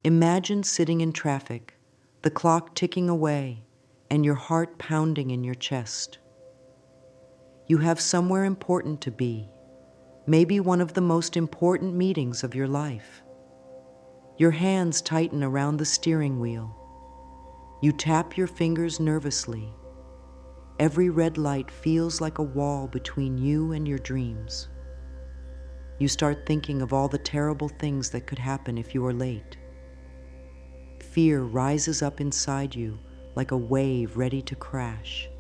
Imagine sitting in traffic, the clock ticking away, and your heart pounding in your chest. You have somewhere important to be, maybe one of the most important meetings of your life. Your hands tighten around the steering wheel. You tap your fingers nervously. Every red light feels like a wall between you and your dreams. You start thinking of all the terrible things that could happen if you are late. Fear rises up inside you like a wave ready to crash.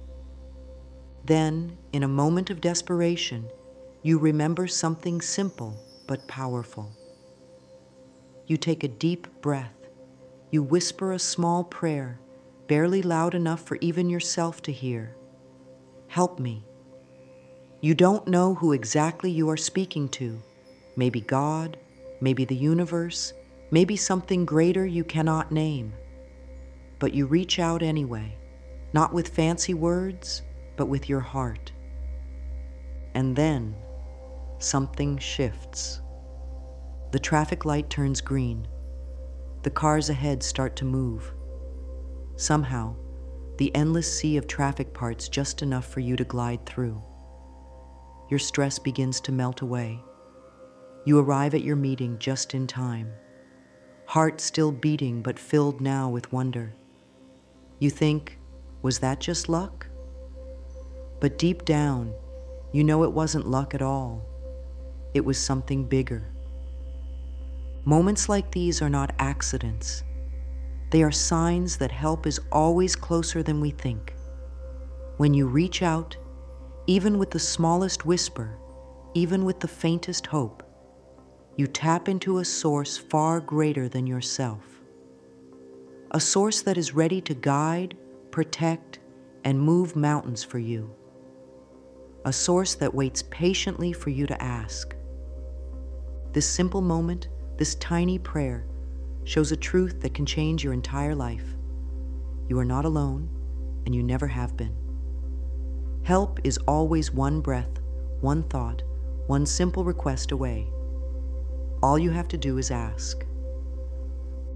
Then, in a moment of desperation, you remember something simple but powerful. You take a deep breath. You whisper a small prayer, barely loud enough for even yourself to hear. Help me. You don't know who exactly you are speaking to. Maybe God, maybe the universe, maybe something greater you cannot name. But you reach out anyway, not with fancy words, but with your heart. And then, something shifts. The traffic light turns green. The cars ahead start to move. Somehow, the endless sea of traffic parts just enough for you to glide through. Your stress begins to melt away. You arrive at your meeting just in time. Heart still beating but filled now with wonder. You think, was that just luck? But deep down, you know it wasn't luck at all. It was something bigger. Moments like these are not accidents. They are signs that help is always closer than we think. When you reach out, even with the smallest whisper, even with the faintest hope, you tap into a source far greater than yourself. A source that is ready to guide, protect, and move mountains for you. A source that waits patiently for you to ask. This simple moment, this tiny prayer, shows a truth that can change your entire life. You are not alone, and you never have been. Help is always one breath, one thought, one simple request away. All you have to do is ask.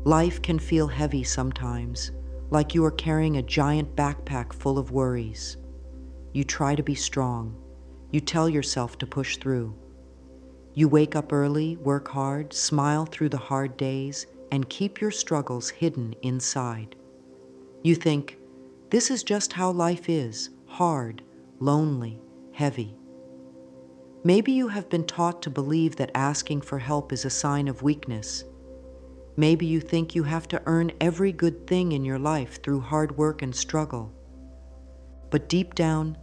Life can feel heavy sometimes, like you are carrying a giant backpack full of worries. You try to be strong. You tell yourself to push through. You wake up early, work hard, smile through the hard days, and keep your struggles hidden inside. You think, this is just how life is, hard, lonely, heavy. Maybe you have been taught to believe that asking for help is a sign of weakness. Maybe you think you have to earn every good thing in your life through hard work and struggle. But deep down,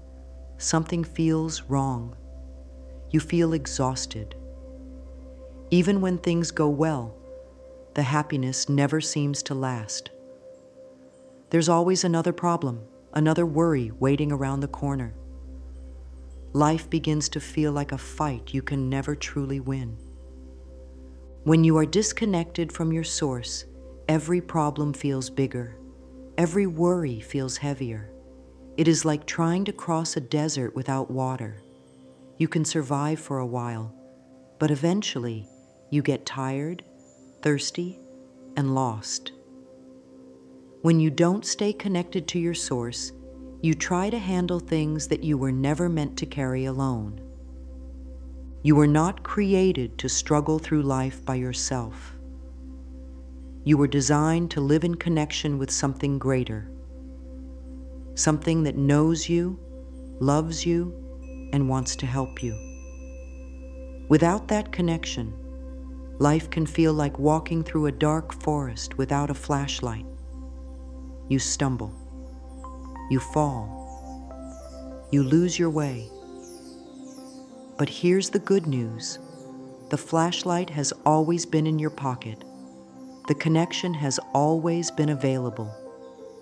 something feels wrong. You feel exhausted. Even when things go well, the happiness never seems to last. There's always another problem, another worry waiting around the corner. Life begins to feel like a fight you can never truly win. When you are disconnected from your source, every problem feels bigger. Every worry feels heavier. It is like trying to cross a desert without water. You can survive for a while, but eventually you get tired, thirsty, and lost. When you don't stay connected to your source, you try to handle things that you were never meant to carry alone. You were not created to struggle through life by yourself. You were designed to live in connection with something greater, something that knows you, loves you, and wants to help you. Without that connection, life can feel like walking through a dark forest without a flashlight. You stumble. You fall. You lose your way. But here's the good news. The flashlight has always been in your pocket. The connection has always been available.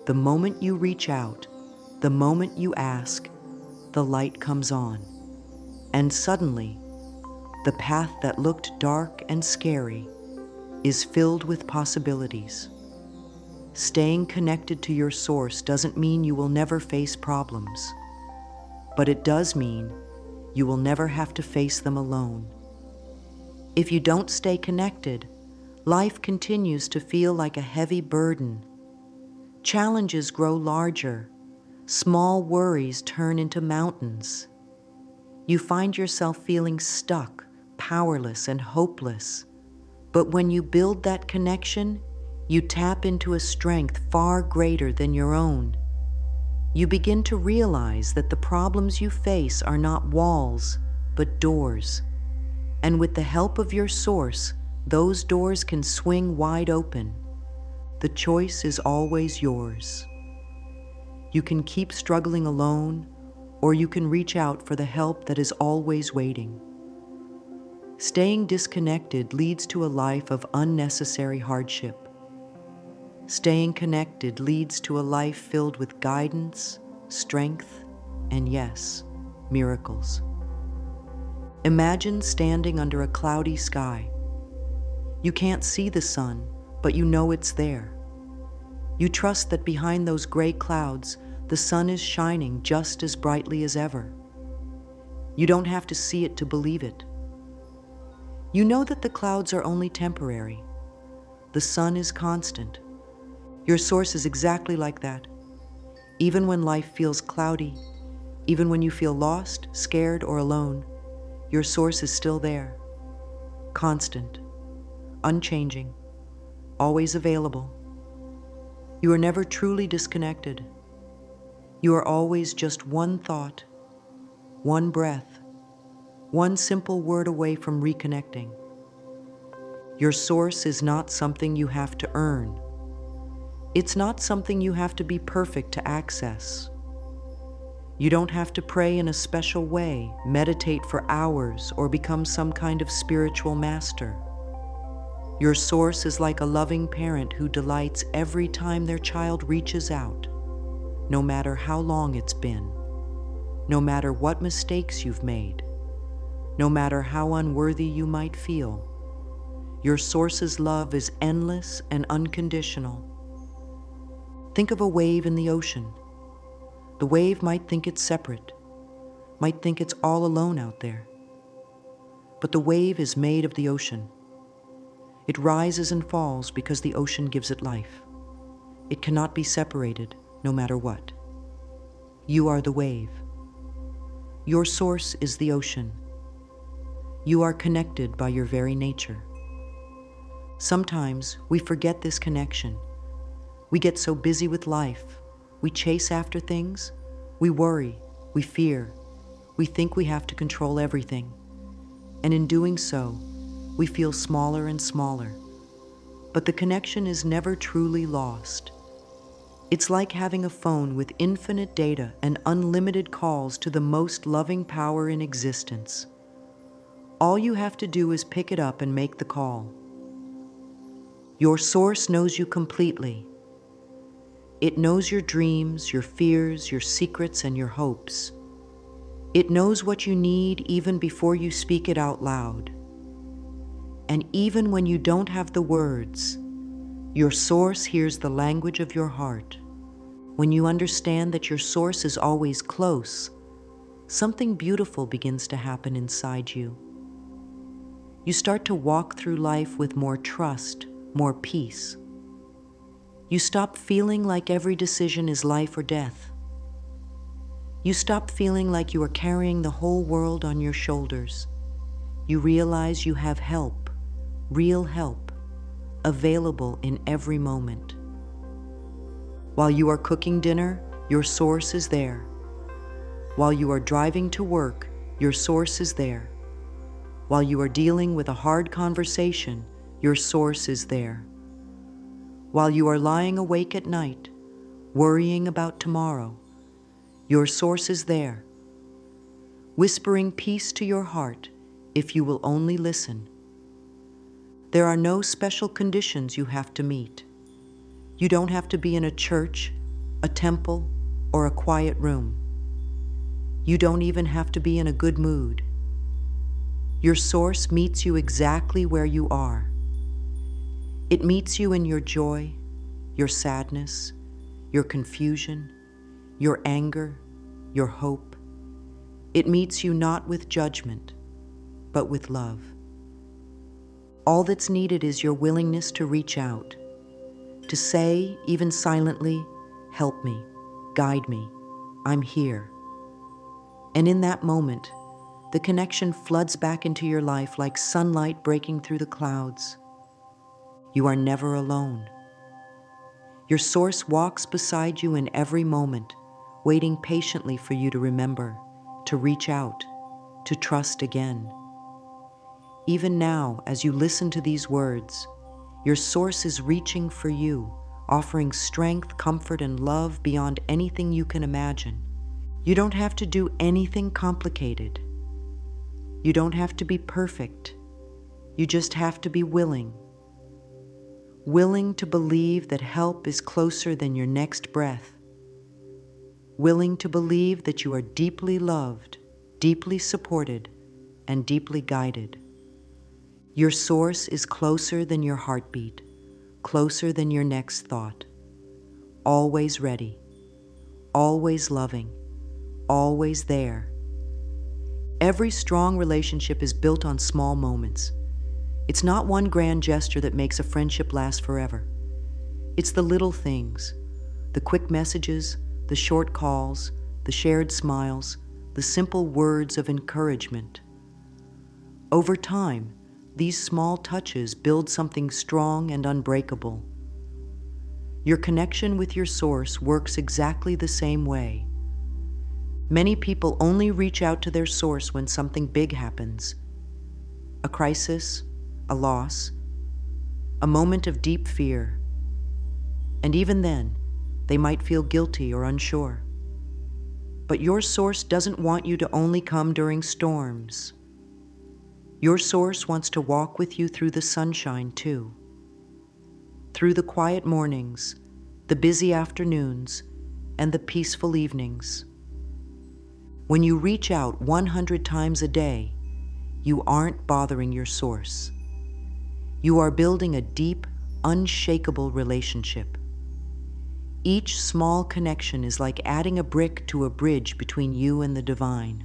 The moment you reach out, the moment you ask, the light comes on. And suddenly, the path that looked dark and scary is filled with possibilities. Staying connected to your source doesn't mean you will never face problems, but it does mean you will never have to face them alone. If you don't stay connected, life continues to feel like a heavy burden. Challenges grow larger. Small worries turn into mountains. You find yourself feeling stuck, powerless, and hopeless. But when you build that connection, you tap into a strength far greater than your own. You begin to realize that the problems you face are not walls, but doors. And with the help of your source, those doors can swing wide open. The choice is always yours. You can keep struggling alone, or you can reach out for the help that is always waiting. Staying disconnected leads to a life of unnecessary hardship. Staying connected leads to a life filled with guidance, strength, and yes, miracles. Imagine standing under a cloudy sky. You can't see the sun, but you know it's there. You trust that behind those gray clouds, the sun is shining just as brightly as ever. You don't have to see it to believe it. You know that the clouds are only temporary. The sun is constant. Your source is exactly like that. Even when life feels cloudy, even when you feel lost, scared, or alone, your source is still there. Constant, unchanging, always available. You are never truly disconnected. You are always just one thought, one breath, one simple word away from reconnecting. Your source is not something you have to earn. It's not something you have to be perfect to access. You don't have to pray in a special way, meditate for hours, or become some kind of spiritual master. Your source is like a loving parent who delights every time their child reaches out, no matter how long it's been, no matter what mistakes you've made, no matter how unworthy you might feel. Your source's love is endless and unconditional. Think of a wave in the ocean. The wave might think it's separate, might think it's all alone out there. But the wave is made of the ocean. It rises and falls because the ocean gives it life. It cannot be separated, no matter what. You are the wave. Your source is the ocean. You are connected by your very nature. Sometimes we forget this connection. We get so busy with life. We chase after things. We worry. We fear. We think we have to control everything. And in doing so, we feel smaller and smaller. But the connection is never truly lost. It's like having a phone with infinite data and unlimited calls to the most loving power in existence. All you have to do is pick it up and make the call. Your source knows you completely. It knows your dreams, your fears, your secrets, and your hopes. It knows what you need even before you speak it out loud. And even when you don't have the words, your source hears the language of your heart. When you understand that your source is always close, something beautiful begins to happen inside you. You start to walk through life with more trust, more peace. You stop feeling like every decision is life or death. You stop feeling like you are carrying the whole world on your shoulders. You realize you have help, real help, available in every moment. While you are cooking dinner, your source is there. While you are driving to work, your source is there. While you are dealing with a hard conversation, your source is there. While you are lying awake at night, worrying about tomorrow, your source is there, whispering peace to your heart if you will only listen. There are no special conditions you have to meet. You don't have to be in a church, a temple, or a quiet room. You don't even have to be in a good mood. Your source meets you exactly where you are. It meets you in your joy, your sadness, your confusion, your anger, your hope. It meets you not with judgment, but with love. All that's needed is your willingness to reach out, to say, even silently, "Help me, guide me, I'm here." And in that moment, the connection floods back into your life like sunlight breaking through the clouds. You are never alone. Your source walks beside you in every moment, waiting patiently for you to remember, to reach out, to trust again. Even now, as you listen to these words, your source is reaching for you, offering strength, comfort, and love beyond anything you can imagine. You don't have to do anything complicated. You don't have to be perfect. You just have to be willing. Willing to believe that help is closer than your next breath. Willing to believe that you are deeply loved, deeply supported, and deeply guided. Your source is closer than your heartbeat, closer than your next thought. Always ready, always loving, always there. Every strong relationship is built on small moments. It's not one grand gesture that makes a friendship last forever. It's the little things, the quick messages, the short calls, the shared smiles, the simple words of encouragement. Over time, these small touches build something strong and unbreakable. Your connection with your source works exactly the same way. Many people only reach out to their source when something big happens. A crisis, a loss, a moment of deep fear. And even then, they might feel guilty or unsure. But your source doesn't want you to only come during storms. Your source wants to walk with you through the sunshine too. Through the quiet mornings, the busy afternoons, and the peaceful evenings. When you reach out 100 times a day, you aren't bothering your source. You are building a deep, unshakable relationship. Each small connection is like adding a brick to a bridge between you and the divine.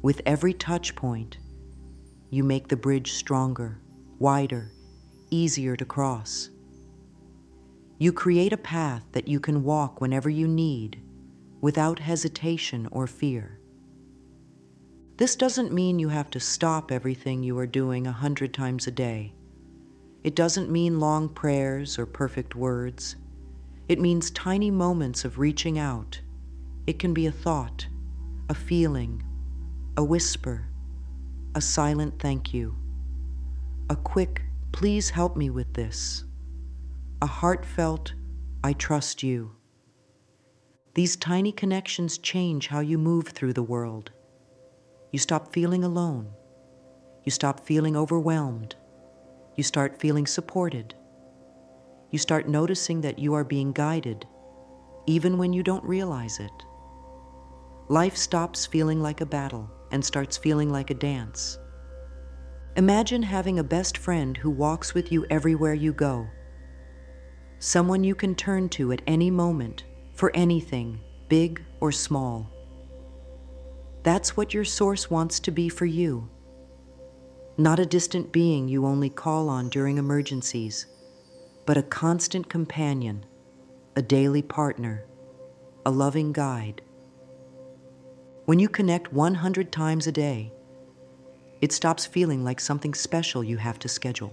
With every touch point, you make the bridge stronger, wider, easier to cross. You create a path that you can walk whenever you need, without hesitation or fear. This doesn't mean you have to stop everything you are doing 100 times a day. It doesn't mean long prayers or perfect words. It means tiny moments of reaching out. It can be a thought, a feeling, a whisper, a silent thank you, a quick, "Please help me with this," a heartfelt, "I trust you." These tiny connections change how you move through the world. You stop feeling alone. You stop feeling overwhelmed. You start feeling supported. You start noticing that you are being guided, even when you don't realize it. Life stops feeling like a battle and starts feeling like a dance. Imagine having a best friend who walks with you everywhere you go. Someone you can turn to at any moment, for anything, big or small. That's what your source wants to be for you. Not a distant being you only call on during emergencies, but a constant companion, a daily partner, a loving guide. When you connect 100 times a day, it stops feeling like something special you have to schedule.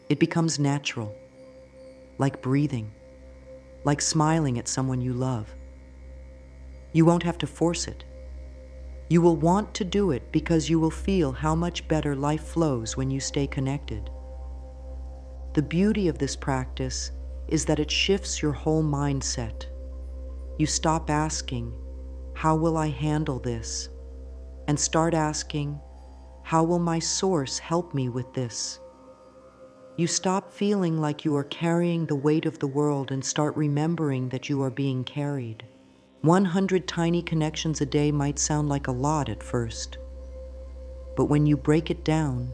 It becomes natural, like breathing, like smiling at someone you love. You won't have to force it. You will want to do it because you will feel how much better life flows when you stay connected. The beauty of this practice is that it shifts your whole mindset. You stop asking, "How will I handle this?" and start asking, "How will my source help me with this?" You stop feeling like you are carrying the weight of the world and start remembering that you are being carried. 100 tiny connections a day might sound like a lot at first, but when you break it down,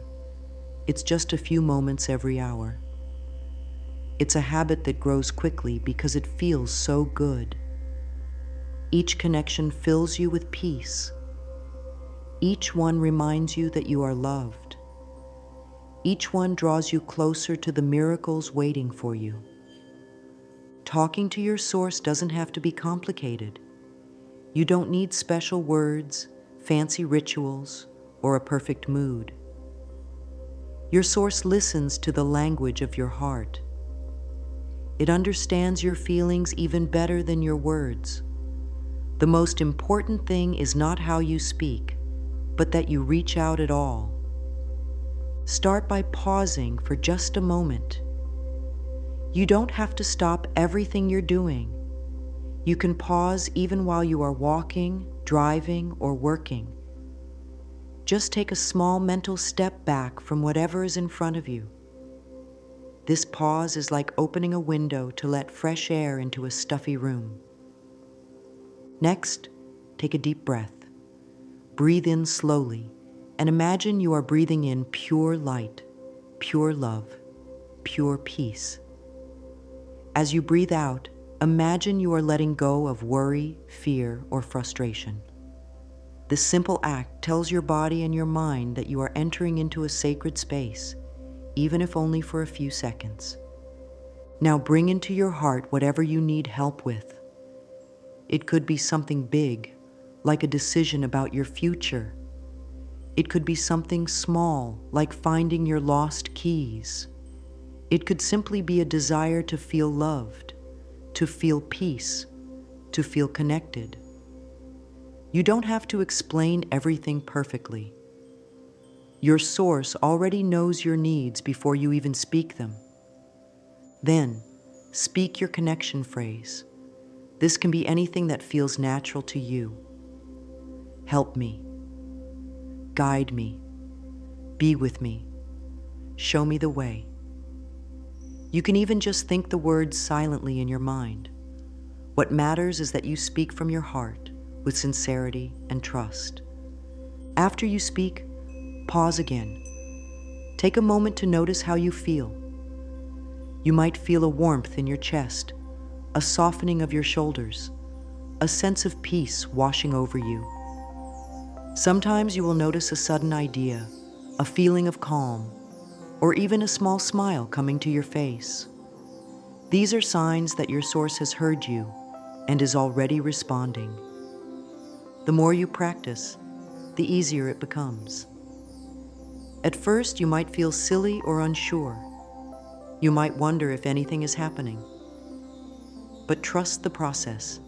it's just a few moments every hour. It's a habit that grows quickly because it feels so good. Each connection fills you with peace. Each one reminds you that you are loved. Each one draws you closer to the miracles waiting for you. Talking to your source doesn't have to be complicated. You don't need special words, fancy rituals, or a perfect mood. Your source listens to the language of your heart. It understands your feelings even better than your words. The most important thing is not how you speak, but that you reach out at all. Start by pausing for just a moment. You don't have to stop everything you're doing. You can pause even while you are walking, driving, or working. Just take a small mental step back from whatever is in front of you. This pause is like opening a window to let fresh air into a stuffy room. Next, take a deep breath. Breathe in slowly and imagine you are breathing in pure light, pure love, pure peace. As you breathe out, imagine you are letting go of worry, fear, or frustration. This simple act tells your body and your mind that you are entering into a sacred space, even if only for a few seconds. Now bring into your heart whatever you need help with. It could be something big, like a decision about your future. It could be something small, like finding your lost keys. It could simply be a desire to feel loved, to feel peace, to feel connected. You don't have to explain everything perfectly. Your source already knows your needs before you even speak them. Then, speak your connection phrase. This can be anything that feels natural to you. Help me. Guide me. Be with me. Show me the way. You can even just think the words silently in your mind. What matters is that you speak from your heart with sincerity and trust. After you speak, pause again. Take a moment to notice how you feel. You might feel a warmth in your chest, a softening of your shoulders, a sense of peace washing over you. Sometimes you will notice a sudden idea, a feeling of calm, or even a small smile coming to your face. These are signs that your source has heard you and is already responding. The more you practice, the easier it becomes. At first, you might feel silly or unsure. You might wonder if anything is happening. But trust the process.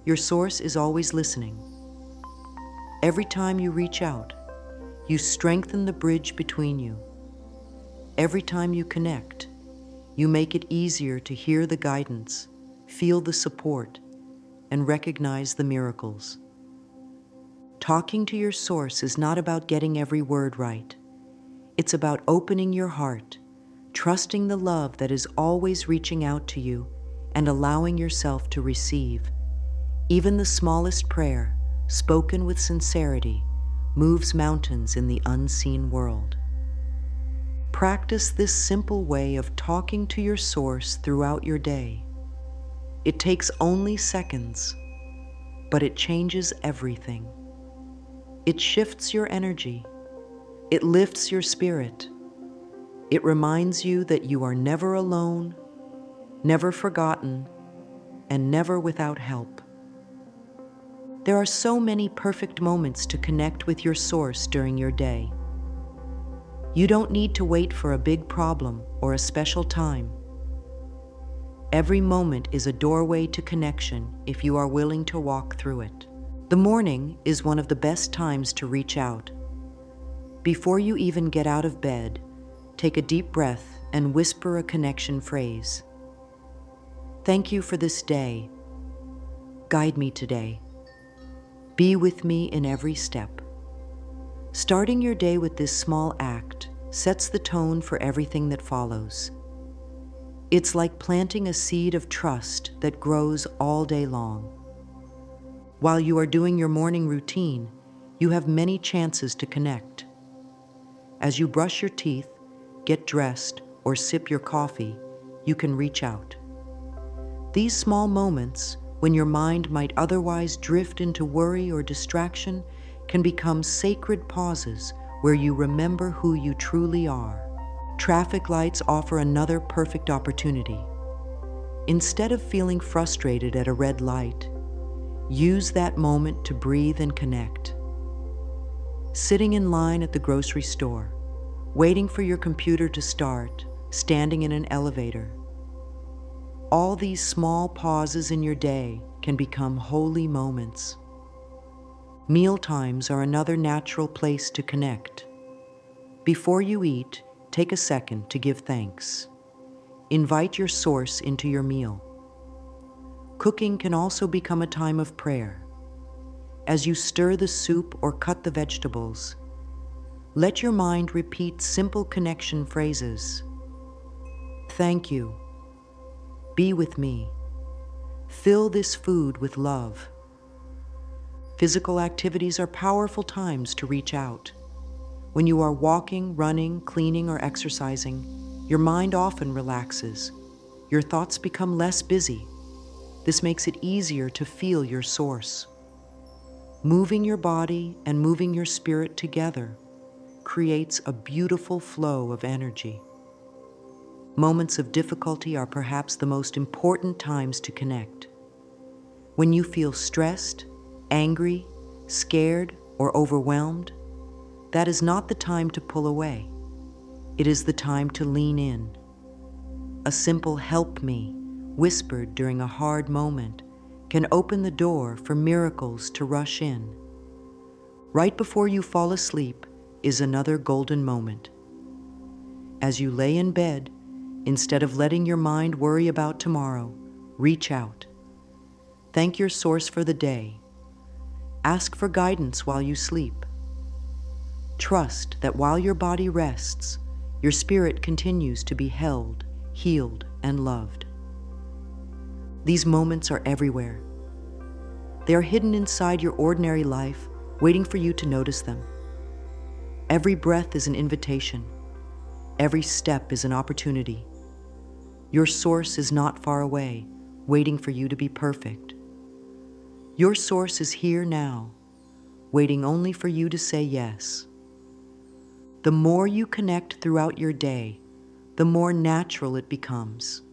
Your source is always listening. Every time you reach out, you strengthen the bridge between you. Every time you connect, you make it easier to hear the guidance, feel the support, and recognize the miracles. Talking to your source is not about getting every word right. It's about opening your heart, trusting the love that is always reaching out to you, and allowing yourself to receive. Even the smallest prayer, spoken with sincerity, moves mountains in the unseen world. Practice this simple way of talking to your source throughout your day. It takes only seconds, but it changes everything. It shifts your energy. It lifts your spirit. It reminds you that you are never alone, never forgotten, and never without help. There are so many perfect moments to connect with your source during your day. You don't need to wait for a big problem or a special time. Every moment is a doorway to connection if you are willing to walk through it. The morning is one of the best times to reach out. Before you even get out of bed, take a deep breath and whisper a connection phrase. Thank you for this day. Guide me today. Be with me in every step. Starting your day with this small act sets the tone for everything that follows. It's like planting a seed of trust that grows all day long. While you are doing your morning routine, you have many chances to connect. As you brush your teeth, get dressed, or sip your coffee, you can reach out. These small moments, when your mind might otherwise drift into worry or distraction, can become sacred pauses where you remember who you truly are. Traffic lights offer another perfect opportunity. Instead of feeling frustrated at a red light, use that moment to breathe and connect. Sitting in line at the grocery store, waiting for your computer to start, standing in an elevator. All these small pauses in your day can become holy moments. Meal times are another natural place to connect. Before you eat, take a second to give thanks. Invite your source into your meal. Cooking can also become a time of prayer. As you stir the soup or cut the vegetables, let your mind repeat simple connection phrases. Thank you. Be with me. Fill this food with love. Physical activities are powerful times to reach out. When you are walking, running, cleaning, or exercising, your mind often relaxes. Your thoughts become less busy. This makes it easier to feel your source. Moving your body and moving your spirit together creates a beautiful flow of energy. Moments of difficulty are perhaps the most important times to connect. When you feel stressed, angry, scared, or overwhelmed, that is not the time to pull away. It is the time to lean in. A simple "help me," whispered during a hard moment, can open the door for miracles to rush in. Right before you fall asleep is another golden moment. As you lay in bed, instead of letting your mind worry about tomorrow, reach out. Thank your source for the day. Ask for guidance while you sleep. Trust that while your body rests, your spirit continues to be held, healed, and loved. These moments are everywhere. They are hidden inside your ordinary life, waiting for you to notice them. Every breath is an invitation. Every step is an opportunity. Your source is not far away, waiting for you to be perfect. Your source is here now, waiting only for you to say yes. The more you connect throughout your day, the more natural it becomes.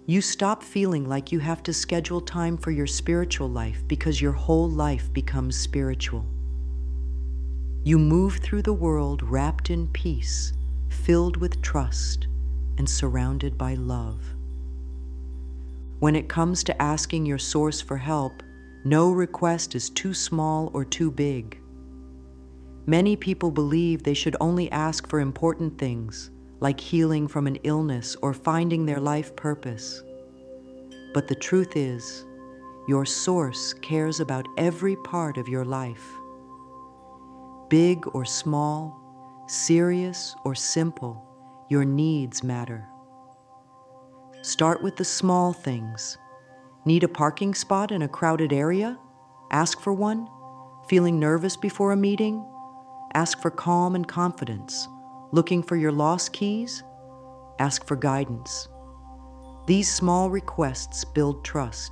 You stop feeling like you have to schedule time for your spiritual life because your whole life becomes spiritual. You move through the world wrapped in peace, filled with trust, and surrounded by love. When it comes to asking your source for help, no request is too small or too big. Many people believe they should only ask for important things, like healing from an illness or finding their life purpose. But the truth is, your source cares about every part of your life. Big or small, serious or simple, your needs matter. Start with the small things. Need a parking spot in a crowded area? Ask for one. Feeling nervous before a meeting? Ask for calm and confidence. Looking for your lost keys? Ask for guidance. These small requests build trust.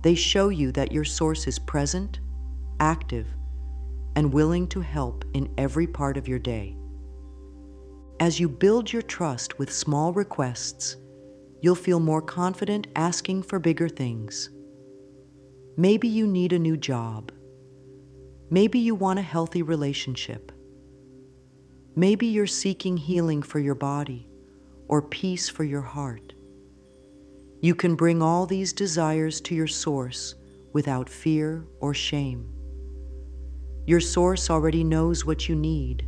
They show you that your source is present, active, and willing to help in every part of your day. As you build your trust with small requests, you'll feel more confident asking for bigger things. Maybe you need a new job. Maybe you want a healthy relationship. Maybe you're seeking healing for your body or peace for your heart. You can bring all these desires to your source without fear or shame. Your source already knows what you need,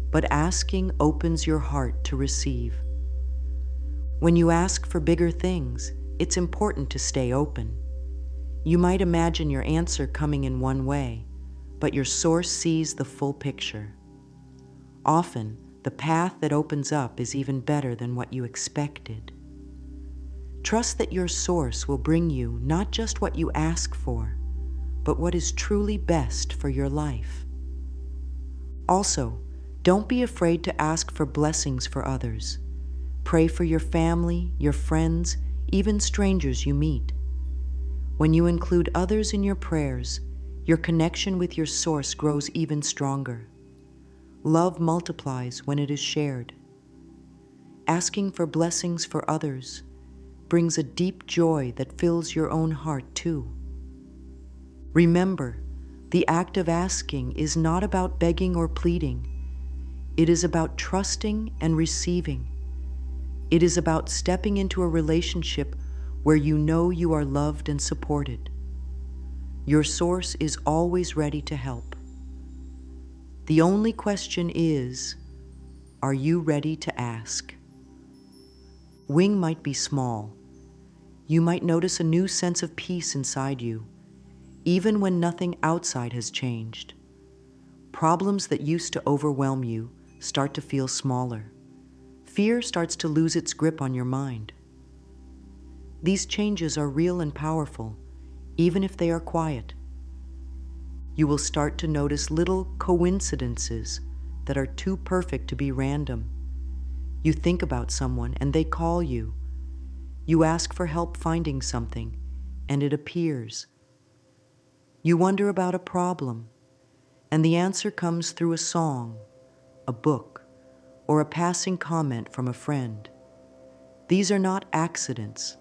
but asking opens your heart to receive. When you ask for bigger things, it's important to stay open. You might imagine your answer coming in one way, but your source sees the full picture. Often, the path that opens up is even better than what you expected. Trust that your source will bring you not just what you ask for, but what is truly best for your life. Also, don't be afraid to ask for blessings for others. Pray for your family, your friends, even strangers you meet. When you include others in your prayers, Your connection with your source grows even stronger. Love multiplies when it is shared. Asking for blessings for others brings a deep joy that fills your own heart too. Remember, the act of asking is not about begging or pleading. It is about trusting and receiving. It is about stepping into a relationship where you know you are loved and supported. Your source is always ready to help. The only question is, are you ready to ask? Wing might be small. You might notice a new sense of peace inside you, even when nothing outside has changed. Problems that used to overwhelm you start to feel smaller. Fear starts to lose its grip on your mind. These changes are real and powerful, even if they are quiet. You will start to notice little coincidences that are too perfect to be random. You think about someone and they call you. You ask for help finding something and it appears. You wonder about a problem and the answer comes through a song, a book, or a passing comment from a friend. These are not accidents.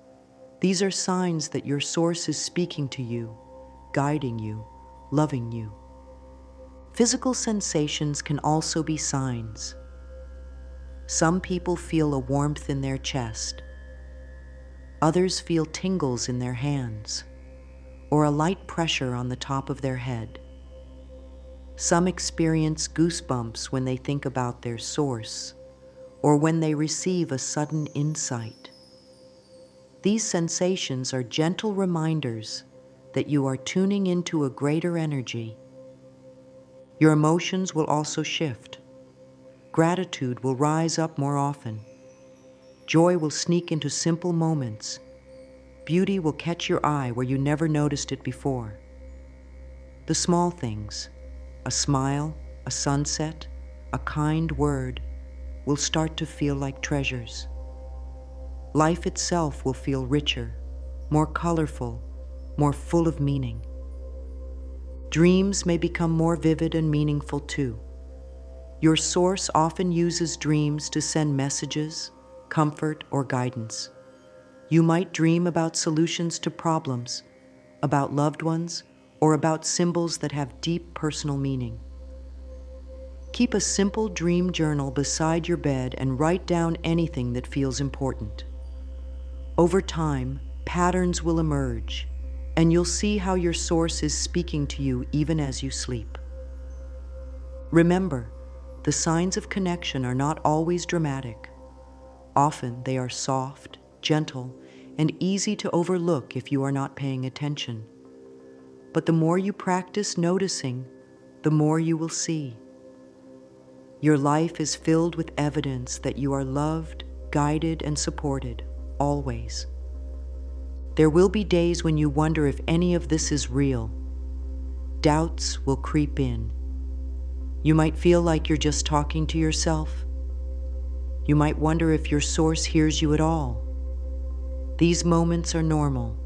These are signs that your source is speaking to you, guiding you, loving you. Physical sensations can also be signs. Some people feel a warmth in their chest. Others feel tingles in their hands, or a light pressure on the top of their head. Some experience goosebumps when they think about their source, or when they receive a sudden insight. These sensations are gentle reminders that you are tuning into a greater energy. Your emotions will also shift. Gratitude will rise up more often. Joy will sneak into simple moments. Beauty will catch your eye where you never noticed it before. The small things, a smile, a sunset, a kind word, will start to feel like treasures. Life itself will feel richer, more colorful, more full of meaning. Dreams may become more vivid and meaningful too. Your source often uses dreams to send messages, comfort, or guidance. You might dream about solutions to problems, about loved ones, or about symbols that have deep personal meaning. Keep a simple dream journal beside your bed and write down anything that feels important. Over time, patterns will emerge, and you'll see how your source is speaking to you even as you sleep. Remember, the signs of connection are not always dramatic. Often they are soft, gentle, and easy to overlook if you are not paying attention. But the more you practice noticing, the more you will see. Your life is filled with evidence that you are loved, guided, and supported, always. There will be days when you wonder if any of this is real. Doubts will creep in. You might feel like you're just talking to yourself. You might wonder if your source hears you at all. These moments are normal.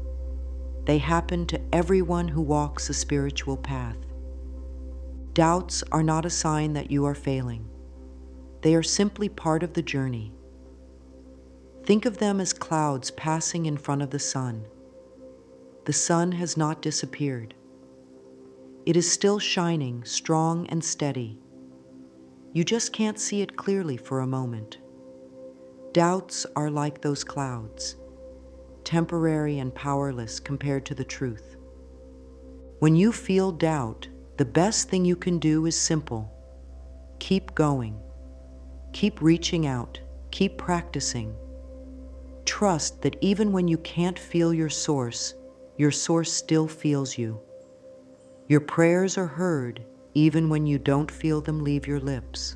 They happen to everyone who walks a spiritual path. Doubts are not a sign that you are failing. They are simply part of the journey. Think of them as clouds passing in front of the sun. The sun has not disappeared. It is still shining, strong and steady. You just can't see it clearly for a moment. Doubts are like those clouds, temporary and powerless compared to the truth. When you feel doubt, the best thing you can do is simple. Keep going. Keep reaching out. Keep practicing. Trust that even when you can't feel your source still feels you. Your prayers are heard even when you don't feel them leave your lips.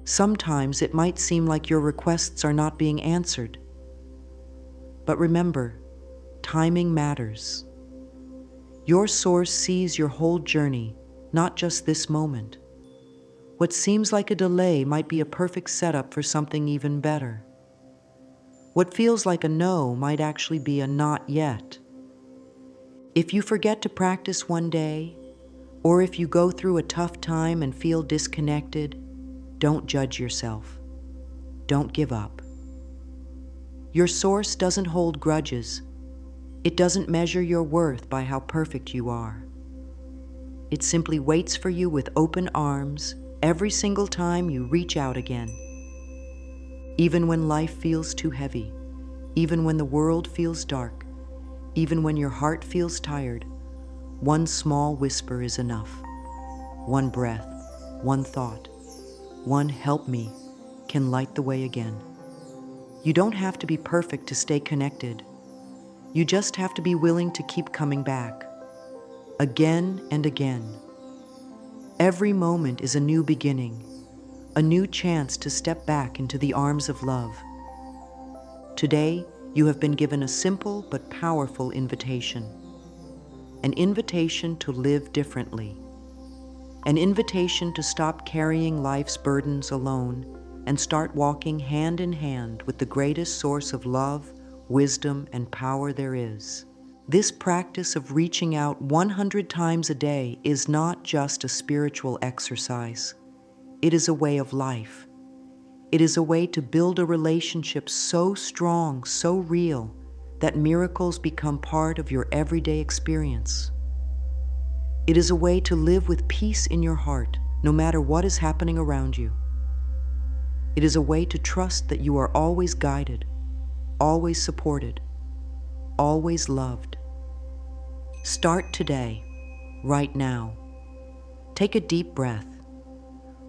Sometimes it might seem like your requests are not being answered. But remember, timing matters. Your source sees your whole journey, not just this moment. What seems like a delay might be a perfect setup for something even better. What feels like a no might actually be a not yet. If you forget to practice one day, or if you go through a tough time and feel disconnected, don't judge yourself. Don't give up. Your source doesn't hold grudges. It doesn't measure your worth by how perfect you are. It simply waits for you with open arms every single time you reach out again. Even when life feels too heavy, even when the world feels dark, even when your heart feels tired, one small whisper is enough. One breath, one thought, one "help me" can light the way again. You don't have to be perfect to stay connected. You just have to be willing to keep coming back, again and again. Every moment is a new beginning, a new chance to step back into the arms of love. Today, you have been given a simple but powerful invitation. An invitation to live differently. An invitation to stop carrying life's burdens alone and start walking hand in hand with the greatest source of love, wisdom, and power there is. This practice of reaching out 100 times a day is not just a spiritual exercise. It is a way of life. It is a way to build a relationship so strong, so real, that miracles become part of your everyday experience. It is a way to live with peace in your heart, no matter what is happening around you. It is a way to trust that you are always guided, always supported, always loved. Start today, right now. Take a deep breath.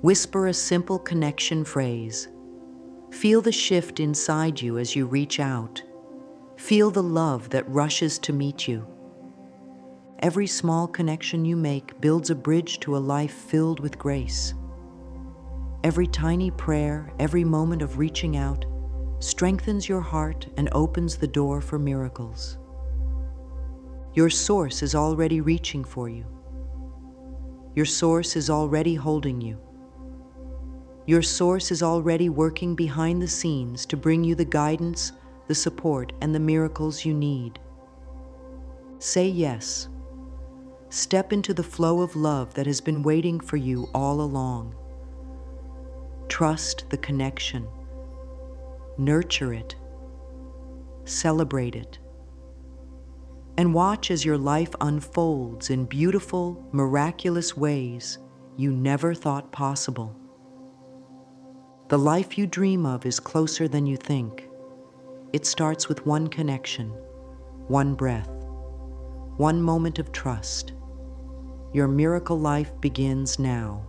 Whisper a simple connection phrase. Feel the shift inside you as you reach out. Feel the love that rushes to meet you. Every small connection you make builds a bridge to a life filled with grace. Every tiny prayer, every moment of reaching out, strengthens your heart and opens the door for miracles. Your source is already reaching for you. Your source is already holding you. Your source is already working behind the scenes to bring you the guidance, the support, and the miracles you need. Say yes. Step into the flow of love that has been waiting for you all along. Trust the connection. Nurture it. Celebrate it. And watch as your life unfolds in beautiful, miraculous ways you never thought possible. The life you dream of is closer than you think. It starts with one connection, one breath, one moment of trust. Your miracle life begins now.